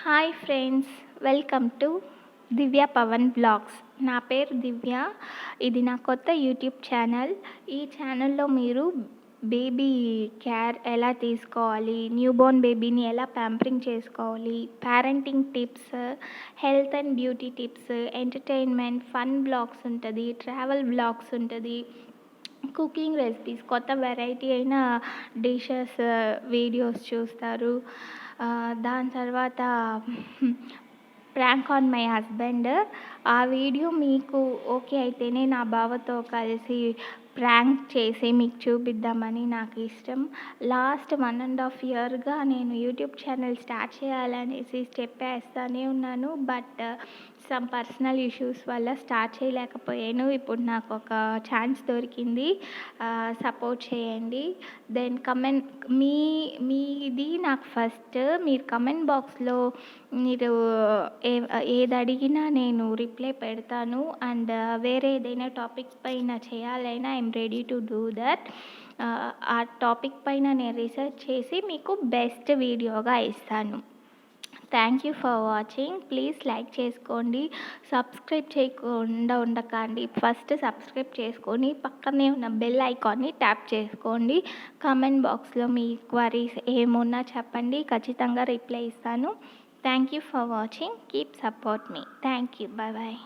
Hi friends, welcome to Divya Pavan blogs. నా పేరు దివ్య. ఇది నా కొత్త యూట్యూబ్ ఛానల్. ఈ ఛానల్లో మీరు బేబీ కేర్ ఎలా తీసుకోవాలి, న్యూబోర్న్ బేబీని ఎలా ప్యాంపరింగ్ చేసుకోవాలి, parenting tips, health and beauty tips, entertainment, fun blogs ఉంటుంది, ట్రావెల్ బ్లాగ్స్ ఉంటుంది, కుకింగ్ రెసిపీస్, కొత్త వెరైటీ అయిన డిషెస్ వీడియోస్ చూస్తారు. దాని తర్వాత ప్రాంక్ ఆన్ మై హస్బెండ్. ఆ వీడియో మీకు ఓకే అయితేనే నా బావతో కలిసి ప్రాంక్ చేసి మీకు చూపిద్దామని నాకు ఇష్టం. లాస్ట్ 1.5 ఇయర్గా నేను యూట్యూబ్ ఛానల్ స్టార్ట్ చేయాలనేసి స్టెప్ వేస్తూనే ఉన్నాను. బట్ సమ్ పర్సనల్ ఇష్యూస్ వల్ల స్టార్ట్ చేయలేకపోయాను. ఇప్పుడు నాకు ఒక ఛాన్స్ దొరికింది. సపోర్ట్ చేయండి. దెన్ కమెంట్ మీది నాకు ఫస్ట్ మీరు కమెంట్ బాక్స్లో మీరు ఏది అడిగినా నేను రిప్లై పెడతాను. అండ్ వేరే ఏదైనా టాపిక్ పైన చేయాలైనా I'm ready to do that. ఆ టాపిక్ పైన నేను రీసెర్చ్ చేసి మీకు బెస్ట్ వీడియోగా ఇస్తాను. Thank you for watching. Please like చేసుకోండి, సబ్స్క్రైబ్ చేయకుండా ఉండకండి. ఫస్ట్ సబ్స్క్రైబ్ చేసుకొని పక్కనే ఉన్న బెల్ ఐకాన్ని ట్యాప్ చేసుకోండి. కామెంట్ బాక్స్లో మీ క్వరీస్ ఏమున్నా చెప్పండి, ఖచ్చితంగా రిప్లై ఇస్తాను. Thank you for watching. Keep support me. Thank you. Bye bye.